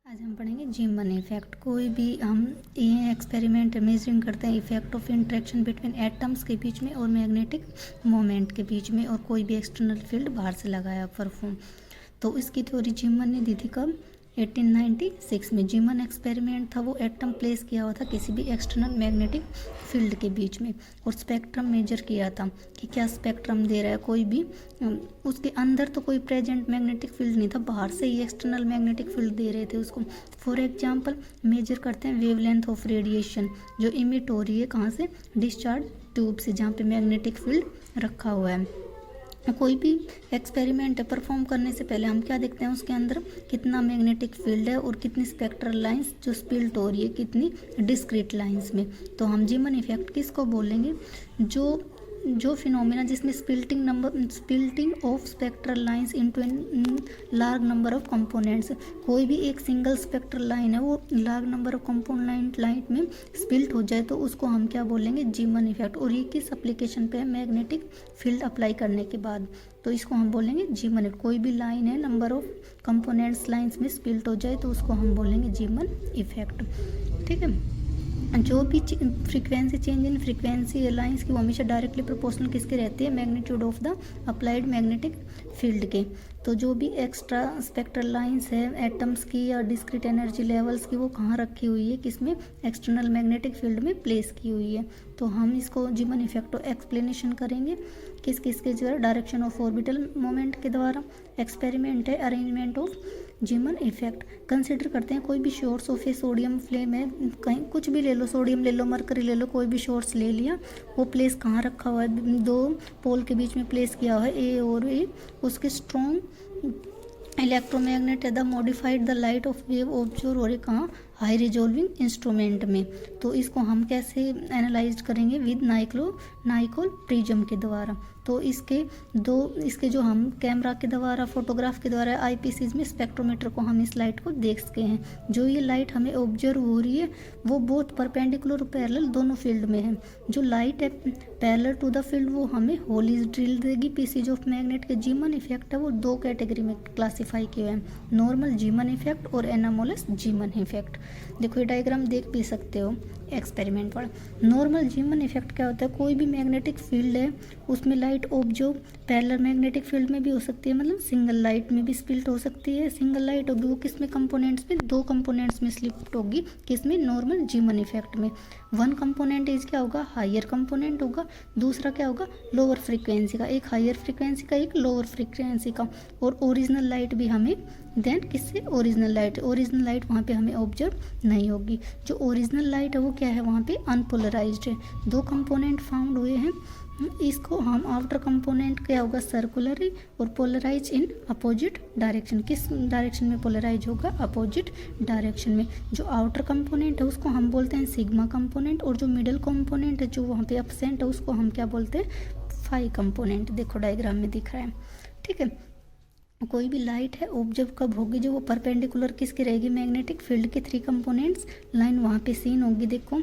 आज हम पढ़ेंगे जीमन इफेक्ट। कोई भी हम ये एक्सपेरिमेंट मेजरिंग करते हैं effect of interaction between atoms के बीच में और मैग्नेटिक मोमेंट के बीच में, और कोई भी एक्सटर्नल फील्ड बाहर से लगाया परफॉर्म। तो इसकी थ्योरी जीमन ने दी थी कब? 1896 में। जीमन एक्सपेरिमेंट था वो एटम प्लेस किया हुआ था किसी भी एक्सटर्नल मैग्नेटिक फील्ड के बीच में, और स्पेक्ट्रम मेजर किया था कि क्या स्पेक्ट्रम दे रहा है कोई भी। उसके अंदर तो कोई प्रेजेंट मैग्नेटिक फील्ड नहीं था, बाहर से ही एक्सटर्नल मैग्नेटिक फील्ड दे रहे थे उसको। फॉर एग्जांपल मेजर करते हैं वेवलेंथ ऑफ रेडिएशन जो इमिट हो रही है कहाँ से? डिस्चार्ज ट्यूब से, जहाँ पे मैग्नेटिक फील्ड रखा हुआ है। कोई भी एक्सपेरिमेंट परफॉर्म करने से पहले हम क्या देखते हैं? उसके अंदर कितना मैग्नेटिक फील्ड है और कितनी स्पेक्ट्रल लाइंस जो स्पिल्ट हो रही है, कितनी डिस्क्रीट लाइंस में। तो हम जीमन इफेक्ट किसको बोलेंगे? जो फिनोमेना जिसमें splitting of spectral lines into large number of components. कोई भी एक सिंगल स्पेक्ट्रल लाइन है वो large number of component line में स्पिल्ट हो जाए तो उसको हम क्या बोलेंगे? Zeeman effect. और ये किस एप्लीकेशन पे है? मैग्नेटिक फील्ड अप्लाई करने के बाद। तो इसको हम बोलेंगे जीमन इफेक्ट। कोई भी लाइन है नंबर ऑफ कंपोनेंट्स लाइन्स में स्पिल्ट हो जाए तो उसको हम बोलेंगे जीमन इफेक्ट। ठीक है। जो भी frequency change in frequency lines की वो हमेशा डायरेक्टली प्रोपोर्शनल किसके रहती है? Magnitude of the applied magnetic field के। तो जो भी एक्स्ट्रा स्पेक्ट्रल लाइंस है एटम्स की या डिस्क्रीट एनर्जी लेवल्स की, वो कहाँ रखी हुई है? किसमें? एक्सटर्नल मैग्नेटिक फील्ड में प्लेस की हुई है। तो हम इसको जीमन इफेक्ट एक्सप्लेनेशन करेंगे किस के द्वारा? डायरेक्शन ऑफ ऑर्बिटल मोमेंट के द्वारा। एक्सपेरिमेंट है अरेंजमेंट ऑफ जीमन इफेक्ट। कंसिडर करते हैं कोई भी source of A sodium flame है, कहीं कुछ भी ले लो, सोडियम ले लो, मरकरी ले लो, कोई भी सोर्स ले लिया। वो प्लेस कहाँ रखा हुआ है? दो पोल के बीच में प्लेस किया हुआ है, ए और ए। उसके strong electromagnet the modified the light of wave observe हो रही कहाँ? हाई रिजॉल्विंग इंस्ट्रूमेंट में। तो इसको हम कैसे एनालाइज करेंगे? विद नाइकोल प्रिज्म के द्वारा। तो इसके जो हम कैमरा के द्वारा, फोटोग्राफ के द्वारा, आईपीसीज में स्पेक्ट्रोमीटर को हम इस लाइट को देख सके हैं। जो ये लाइट हमें ऑब्जर्व हो रही है वो बोथ परपेंडिकुलर और पैरेलल दोनों फील्ड में है। जो लाइट है पैरेलल टू द फील्ड वो हमें होली ड्रिल देगी। पीसीज ऑफ मैग्नेट के जीमन इफेक्ट है वो दो कैटेगरी में क्लासीफाई किए हैं, नॉर्मल जीमन इफेक्ट और एनामोलस जीमन इफेक्ट। देखो ये डायग्राम देख भी सकते हो एक्सपेरिमेंट पर। नॉर्मल जीमन इफेक्ट क्या होता है? कोई भी मैग्नेटिक फील्ड है उसमें light observe parallel magnetic field में भी हो सकती है, मतलब सिंगल लाइट में भी स्पिल्ट हो सकती है। सिंगल लाइट होगी वो किसमें? कंपोनेंट्स में, दो कंपोनेंट्स में स्लिप्ट होगी। किसमें? नॉर्मल जीमन इफेक्ट में। वन कंपोनेंट इज क्या होगा? हायर कंपोनेंट होगा, दूसरा क्या होगा? लोअर फ्रीक्वेंसी का। एक हायर फ्रीक्वेंसी का, एक लोअर फ्रीक्वेंसी का। और ओरिजिनल लाइट भी हमें देन किससे? ओरिजिनल लाइट वहाँ पे हमें ऑब्जर्व नहीं होगी। जो ओरिजिनल लाइट है वो क्या है? वहाँ पे अनपोलराइज्ड है। दो कंपोनेंट फाउंड हुए हैं, इसको हम आउटर कंपोनेंट क्या होगा? सर्कुलर और पोलराइज इन अपोजिट डायरेक्शन। किस डायरेक्शन में पोलराइज होगा? अपोजिट डायरेक्शन में। जो आउटर कंपोनेंट है उसको हम बोलते हैं सिग्मा कंपोनेंट, और जो मिडल कंपोनेंट है जो वहाँ पे एब्सेंट है उसको हम क्या बोलते हैं? Phi component. देखो डायग्राम में दिख रहा है। ठीक है। कोई भी लाइट है ऑब्जर्व कब होगी? जो वो परपेंडिकुलर किसकी रहेगी? मैग्नेटिक फील्ड के थ्री कंपोनेंट्स लाइन वहाँ पे सीन होगी। देखो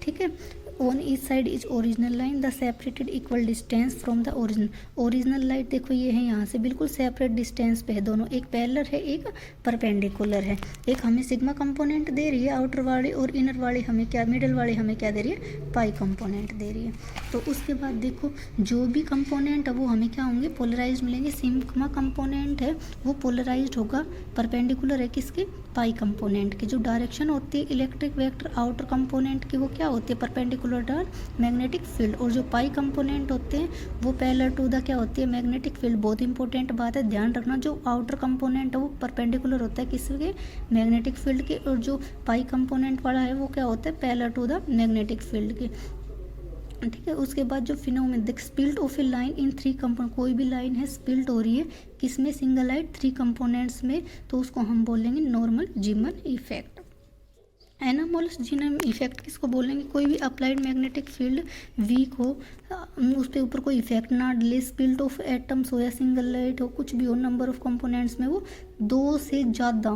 ठीक है। On each side is original line the separated equal distance from the original light. देखो ये है यहाँ से बिल्कुल सेपरेट डिस्टेंस पे है दोनों, एक पैरेलल है एक परपेंडिकुलर है। एक हमें सिग्मा कंपोनेंट दे रही है आउटर वाली, और इनर वाली हमें क्या? मिडल वाली हमें क्या दे रही है? पाई कंपोनेंट दे रही है। तो उसके बाद देखो जो भी कंपोनेंट है वो हमें क्या होंगे? पोलराइज मिलेंगे। सिग्मा कंपोनेंट है वो पोलराइज होगा, परपेंडिकुलर है किसके? पाई कंपोनेंट की। जो डायरेक्शन होती है इलेक्ट्रिक वेक्टर आउटर कंपोनेंट की वो क्या होती है? Perpendicular magnetic field. और जो पाई कंपोनेंट होते हैं वो पैरेलल टू द क्या होती है? Magnetic field. बहुत इंपॉर्टेंट बात है, ध्यान रखना। जो आउटर कंपोनेंट है वो परपेंडिकुलर होता है किसके? मैग्नेटिक फील्ड के, और जो पाई कंपोनेंट वाला है वो क्या होता है? Parallel to the magnetic field के। ठीक है। उसके बाद जो फिनोमेना देख, split of a line in three component. कोई भी लाइन है स्पिल्ट हो रही है किसमें? सिंगल लाइट थ्री कंपोनेंट्स में, तो उसको हम बोलेंगे नॉर्मल जीमन इफेक्ट। एनामोलस जीमन इफेक्ट किसको बोलेंगे? कोई भी अप्लाइड मैग्नेटिक फील्ड वीक हो, उस पर ऊपर कोई इफेक्ट ना डले, स्पिल्ट ऑफ एटम्स हो या सिंगल लाइट हो, कुछ भी हो, नंबर ऑफ कंपोनेंट्स में वो 2 से ज़्यादा,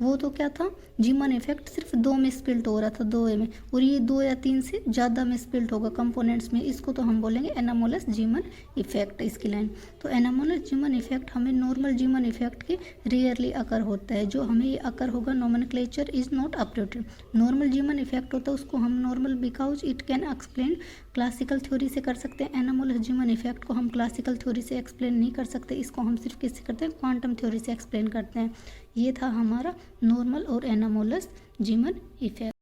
वो तो क्या था, जीमन इफेक्ट सिर्फ 2 में स्प्लिट हो रहा था, 2 में, और ये 2 या 3 से ज़्यादा में स्प्लिट होगा कंपोनेंट्स में, इसको तो हम बोलेंगे एनामोलस जीमन इफेक्ट। इसकी लाइन तो एनामोलस जीमन इफेक्ट हमें नॉर्मल जीमन इफेक्ट के रेयरली अकर होता है, जो हमें ये अकर होगा nomenclature is not updated. Normal जीमन effect होता है उसको हम normal because it can explain classical theory से कर सकते हैं। एनामोलस जीमन इफेक्ट को हम क्लासिकल थ्योरी से एक्सप्लेन नहीं कर सकते, इसको हम सिर्फ किससे करते हैं, क्वांटम थ्योरी से एक्सप्लेन करते हैं। ये था हमारा नॉर्मल और एनामोलस जीमन इफेक्ट।